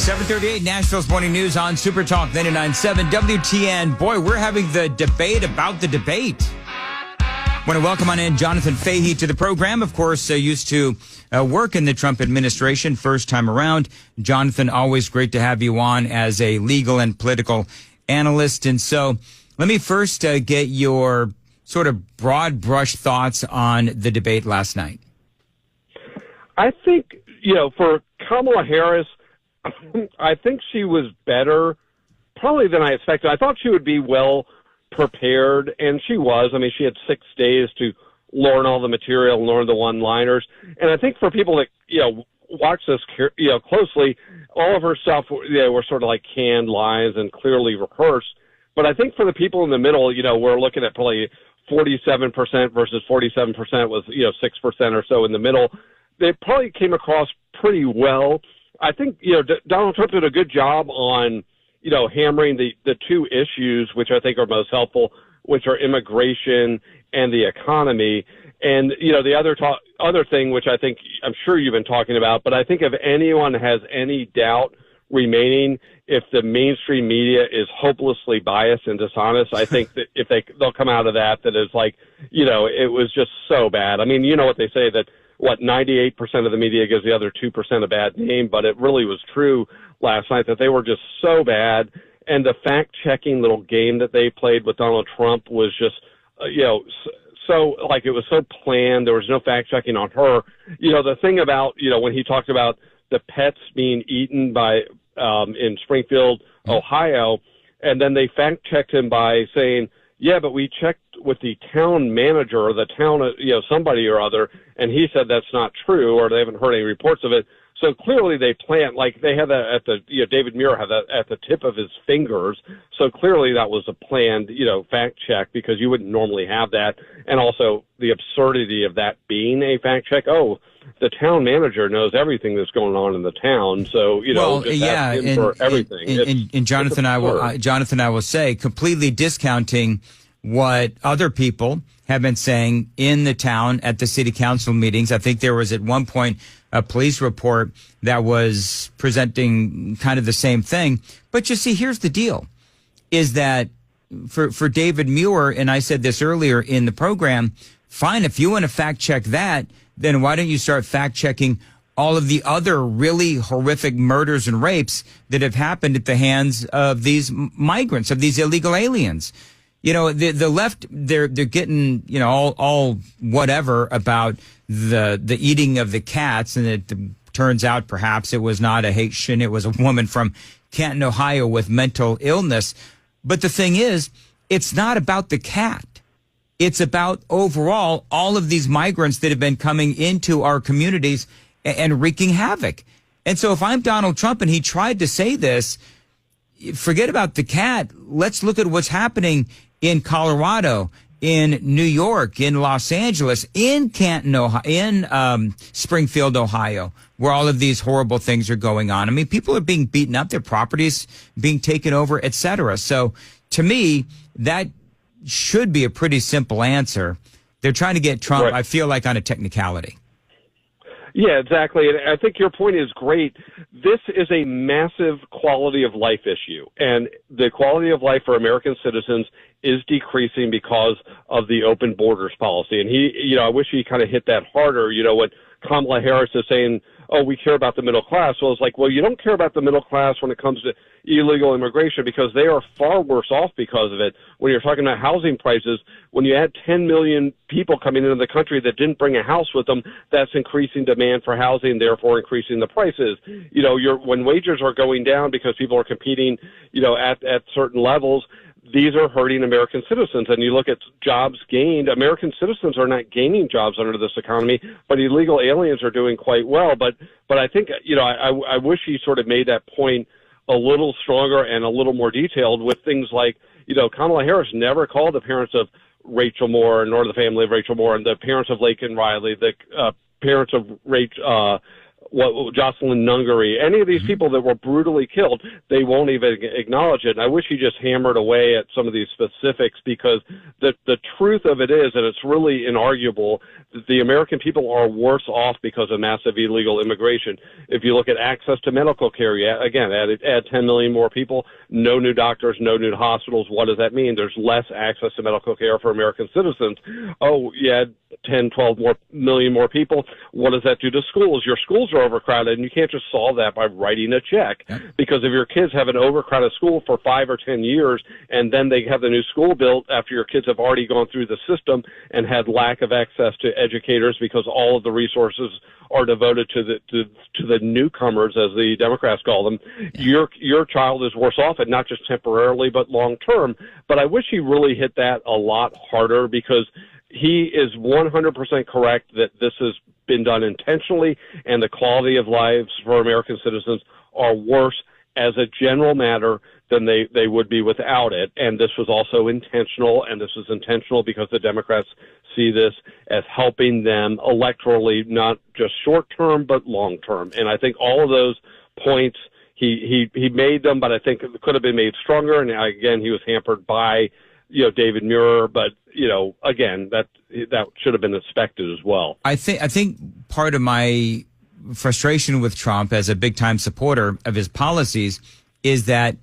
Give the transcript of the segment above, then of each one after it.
7:38, Nashville's Morning News on Super Talk 99.7 WTN. Boy, we're having the debate about the debate. Want to welcome on in Jonathan Fahey to the program. Of course, used to work in the Trump administration first time around. Jonathan, always great to have you on as a legal and political analyst. And so let me first get your sort of broad brush thoughts on the debate last night. I think, for Kamala Harris, I think she was better probably than I expected. I thought she would be well prepared, and she was. I mean, she had 6 days to learn all the material, learn the one-liners. And I think for people that, watch this, closely, all of her stuff, were sort of like canned lines and clearly rehearsed. But I think for the people in the middle, we're looking at probably 47% versus 47% with, 6% or so in the middle. They probably came across pretty well. I think, Donald Trump did a good job on, hammering the two issues, which I think are most helpful, which are immigration and the economy. And, the other thing, which I think I'm sure you've been talking about, but I think if anyone has any doubt remaining, if the mainstream media is hopelessly biased and dishonest, I think that if they'll come out of that it's like, it was just so bad. I mean, you know what they say, that 98% of the media gives the other 2% a bad name, but it really was true last night that they were just so bad. And the fact-checking little game that they played with Donald Trump was just, so like it was so planned. There was no fact-checking on her. The thing about, when he talked about the pets being eaten by in Springfield, Ohio, and then they fact-checked him by saying, yeah, but we checked with the town manager or the town, somebody or other, and he said that's not true, or they haven't heard any reports of it. So clearly they planned, like they had that at the, David Muir had that at the tip of his fingers. So clearly that was a planned, fact check, because you wouldn't normally have that. And also the absurdity of that being a fact check. Oh, the town manager knows everything that's going on in the town. So, just ask him for everything. And Jonathan, I will say, completely discounting what other people have been saying in the town at the city council meetings. I think there was at one point a police report that was presenting kind of the same thing. But you see, here's the deal, is that for David Muir, and I said this earlier in the program, fine, if you want to fact check that, then why don't you start fact checking all of the other really horrific murders and rapes that have happened at the hands of these migrants, of these illegal aliens? The left, they're getting, all whatever about the eating of the cats. And it turns out perhaps it was not a Haitian. It was a woman from Canton, Ohio with mental illness. But the thing is, it's not about the cat. It's about overall all of these migrants that have been coming into our communities and wreaking havoc. And so if I'm Donald Trump and he tried to say this, forget about the cat. Let's look at what's happening in Colorado, in New York, in Los Angeles, in Canton, Ohio, in Springfield, Ohio, where all of these horrible things are going on. I mean, people are being beaten up, their properties being taken over, et cetera. So to me, that should be a pretty simple answer. They're trying to get Trump, right, I feel like, on a technicality. Yeah, exactly. And I think your point is great. This is a massive quality of life issue. And the quality of life for American citizens is decreasing because of the open borders policy. And I wish he kind of hit that harder, when Kamala Harris is saying, oh, we care about the middle class. Well, it's like, well, you don't care about the middle class when it comes to illegal immigration, because they are far worse off because of it. When you're talking about housing prices, when you had 10 million people coming into the country that didn't bring a house with them, that's increasing demand for housing, therefore increasing the prices. When wages are going down because people are competing, at certain levels, these are hurting American citizens. And you look at jobs gained, American citizens are not gaining jobs under this economy, but illegal aliens are doing quite well. But I think, I wish he sort of made that point a little stronger and a little more detailed with things like, Kamala Harris never called the parents of Rachel Moore, nor the family of Rachel Moore, and the parents of Laken Riley, the parents of Jocelyn Nungaray, any of these people that were brutally killed, they won't even acknowledge it. And I wish he just hammered away at some of these specifics, because the truth of it is, and it's really inarguable, that the American people are worse off because of massive illegal immigration. If you look at access to medical care, again, add 10 million more people, no new doctors, no new hospitals. What does that mean? There's less access to medical care for American citizens. Oh, yeah, 10, 12 million more people. What does that do to schools? Your schools are overcrowded, and you can't just solve that by writing a check. Because if your kids have an overcrowded school for 5 or 10 years, and then they have the new school built after your kids have already gone through the system and had lack of access to educators because all of the resources are devoted to the newcomers, as the Democrats call them, your child is worse off, and not just temporarily, but long term. But I wish he really hit that a lot harder, because he is 100% correct that this has been done intentionally, and the quality of lives for American citizens are worse as a general matter than they would be without it. And this was also intentional, and this was intentional because the Democrats see this as helping them electorally, not just short term, but long term. And I think all of those points, he made them, but I think it could have been made stronger. And again, he was hampered by, David Muir, but, again, that should have been expected as well. I think part of my frustration with Trump as a big time supporter of his policies is that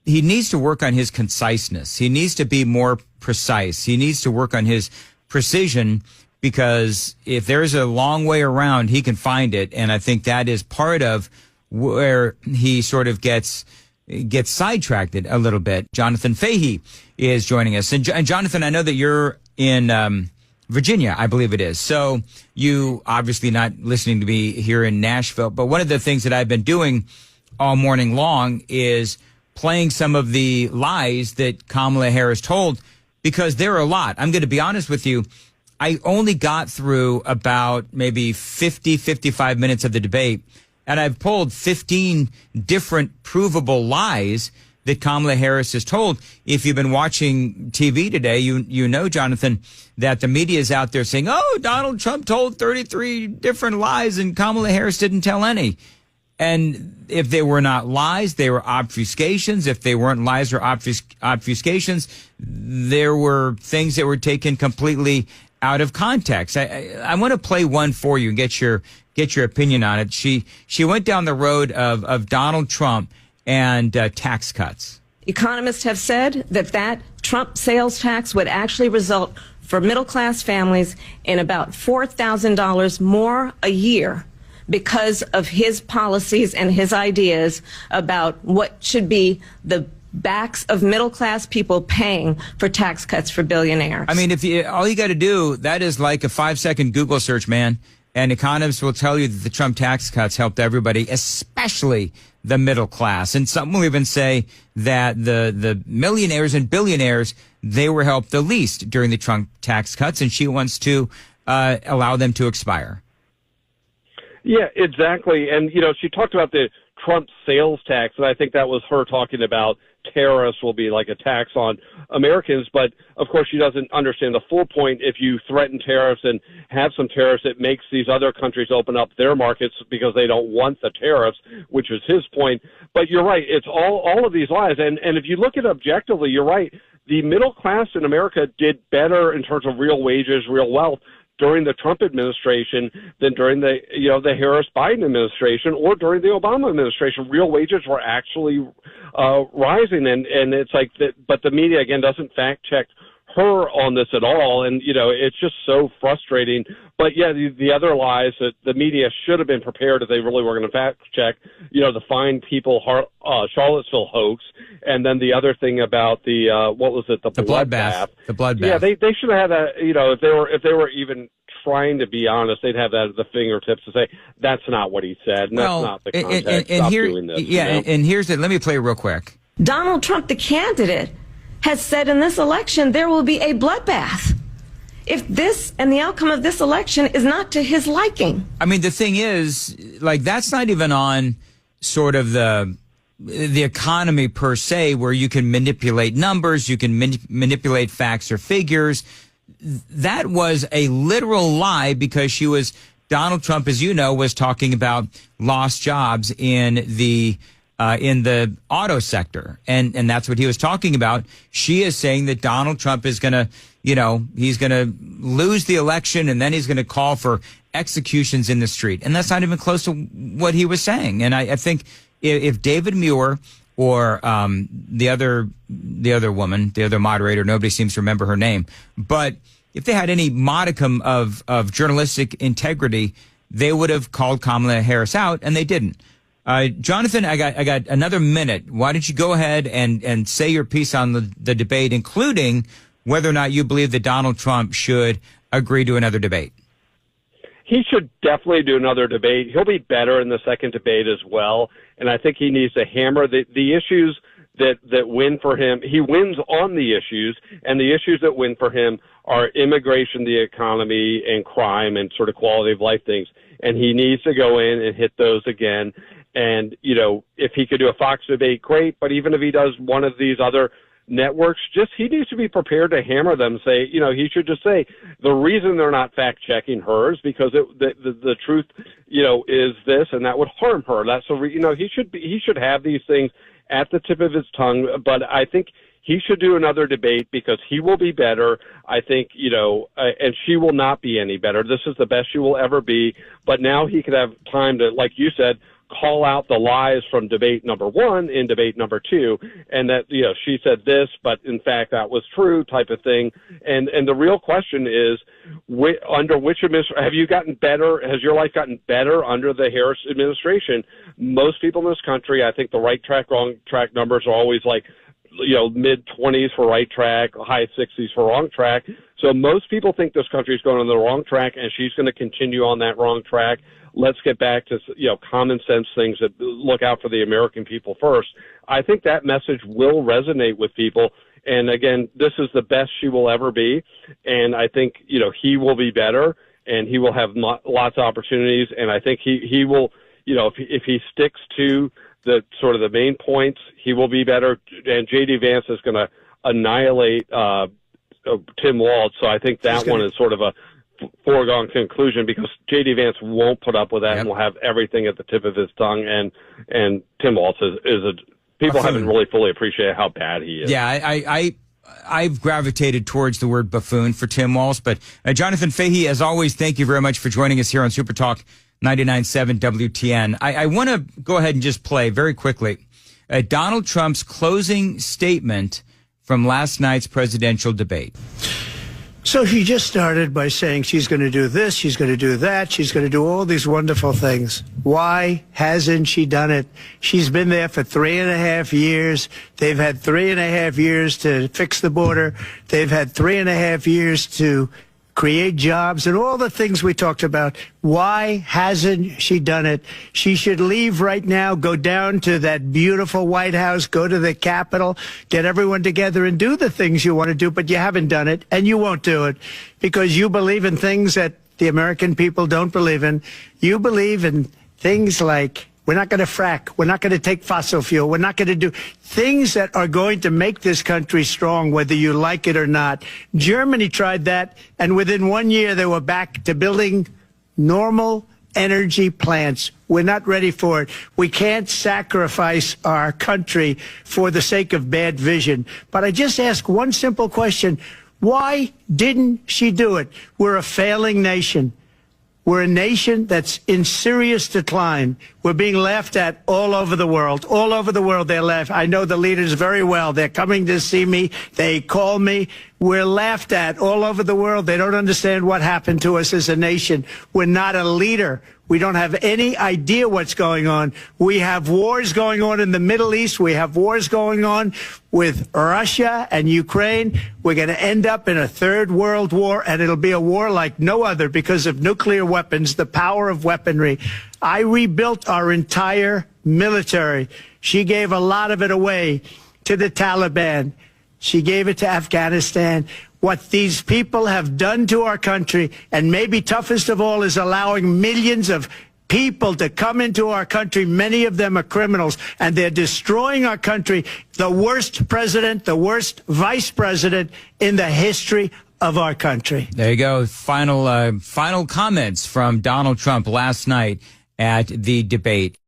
he needs to work on his conciseness. He needs to be more precise. He needs to work on his precision, because if there's a long way around, he can find it. And I think that is part of where he sort of gets sidetracked a little bit. Jonathan Fahey is joining us. And Jonathan, I know that you're in Virginia, I believe it is. So you obviously not listening to me here in Nashville, but one of the things that I've been doing all morning long is playing some of the lies that Kamala Harris told, because there are a lot. I'm going to be honest with you. I only got through about maybe 55 minutes of the debate, and I've pulled 15 different provable lies that Kamala Harris has told. If you've been watching TV today, you know, Jonathan, that the media is out there saying, oh, Donald Trump told 33 different lies and Kamala Harris didn't tell any. And if they were not lies, they were obfuscations. If they weren't lies or obfuscations, there were things that were taken completely out of context. I want to play one for you and get your opinion on it. She went down the road of Donald Trump and tax cuts. Economists have said that Trump sales tax would actually result for middle-class families in about $4,000 more a year because of his policies and his ideas about what should be the backs of middle-class people paying for tax cuts for billionaires. I mean, all you got to do, that is like a 5-second Google search, man. And economists will tell you that the Trump tax cuts helped everybody, especially the middle class. And some will even say that the millionaires and billionaires, they were helped the least during the Trump tax cuts, and she wants to allow them to expire. Yeah, exactly. And, she talked about the Trump sales tax, and I think that was her talking about tariffs will be like a tax on Americans. But, of course, she doesn't understand the full point. If you threaten tariffs and have some tariffs, it makes these other countries open up their markets because they don't want the tariffs, which was his point. But you're right. It's all of these lies. And if you look at it objectively, you're right. The middle class in America did better in terms of real wages, real wealth during the Trump administration than during the Harris-Biden administration or during the Obama administration. Real wages were actually rising, and it's like that. But the media again doesn't fact check her on this at all, and it's just so frustrating. But yeah, the other lies that the media should have been prepared if they really were going to fact check. The Fine People Charlottesville hoax, and then the other thing about the the bloodbath. The bloodbath. Yeah, they should have had that. If they were even trying to be honest, they'd have that at the fingertips to say that's not what he said. And that's not the context. And here, doing this. Yeah, and here's it. Let me play it real quick. Donald Trump, the candidate, has said in this election there will be a bloodbath if this and the outcome of this election is not to his liking. I mean, the thing is, that's not even on sort of the economy per se, where you can manipulate numbers, you can manipulate facts or figures. That was a literal lie because she was Donald Trump, as you know, was talking about lost jobs in the auto sector. And that's what he was talking about. She is saying that Donald Trump is going to, he's going to lose the election and then he's going to call for executions in the street. And that's not even close to what he was saying. And I think if David Muir or the other woman, the other moderator, nobody seems to remember her name, but if they had any modicum of journalistic integrity, they would have called Kamala Harris out, and they didn't. Jonathan, I got another minute. Why don't you go ahead and say your piece on the debate, including whether or not you believe that Donald Trump should agree to another debate? He should definitely do another debate. He'll be better in the second debate as well, and I think he needs to hammer the issues that win for him. He wins on the issues, and the issues that win for him are immigration, the economy, and crime, and sort of quality of life things. And he needs to go in and hit those again. And, if he could do a Fox debate, great. But even if he does one of these other networks, he needs to be prepared to hammer them. Say, he should just say the reason they're not fact checking her is because the truth, is this, and that would harm her. That's he should have these things at the tip of his tongue. But I think he should do another debate because he will be better. I think, and she will not be any better. This is the best she will ever be. But now he could have time to, like you said, call out the lies from debate number one in debate number two, and that, she said this, but in fact that was true type of thing. And the real question is, under which administration have you gotten better? Has your life gotten better under the Harris administration? Most people in this country, I think the right track, wrong track numbers are always like, mid-20s for right track, high 60s for wrong track. So most people think this country is going on the wrong track, and she's going to continue on that wrong track. Let's get back to, common sense things that look out for the American people first. I think that message will resonate with people. And again, this is the best she will ever be. And I think, he will be better and he will have lots of opportunities. And I think he will, if he sticks to the sort of the main points, he will be better. And J.D. Vance is going to annihilate Tim Walz. So I think that one is sort of a foregone conclusion because J.D. Vance won't put up with that and will have everything at the tip of his tongue. And Tim Walz is people haven't really fully appreciated how bad he is. Yeah, I've gravitated towards the word buffoon for Tim Walz. But Jonathan Fahey, as always, thank you very much for joining us here on Super Talk 99.7 WTN. I want to go ahead and just play very quickly Donald Trump's closing statement from last night's presidential debate. So she just started by saying she's going to do this, she's going to do that, she's going to do all these wonderful things. Why hasn't she done it? She's been there for 3.5 years. They've had 3.5 years to fix the border. They've had 3.5 years to create jobs and all the things we talked about. Why hasn't she done it? She should leave right now, go down to that beautiful White House, go to the Capitol, get everyone together and do the things you want to do, but you haven't done it and you won't do it because you believe in things that the American people don't believe in. You believe in things like we're not going to frack. We're not going to take fossil fuel. We're not going to do things that are going to make this country strong, whether you like it or not. Germany tried that, and within 1 year, they were back to building normal energy plants. We're not ready for it. We can't sacrifice our country for the sake of bad vision. But I just ask one simple question. Why didn't she do it? We're a failing nation. We're a nation that's in serious decline. We're being laughed at all over the world. All over the world, they're laughed. I know the leaders very well. They're coming to see me. They call me. We're laughed at all over the world. They don't understand what happened to us as a nation. We're not a leader. We don't have any idea what's going on. We have wars going on in the Middle East. We have wars going on with Russia and Ukraine. We're going to end up in a third world war, and it'll be a war like no other because of nuclear weapons, the power of weaponry. I rebuilt our entire military. She gave a lot of it away to the Taliban. She gave it to Afghanistan. What these people have done to our country, and maybe toughest of all, is allowing millions of people to come into our country. Many of them are criminals, and they're destroying our country. The worst president, the worst vice president in the history of our country. There you go. Final comments from Donald Trump last night at the debate.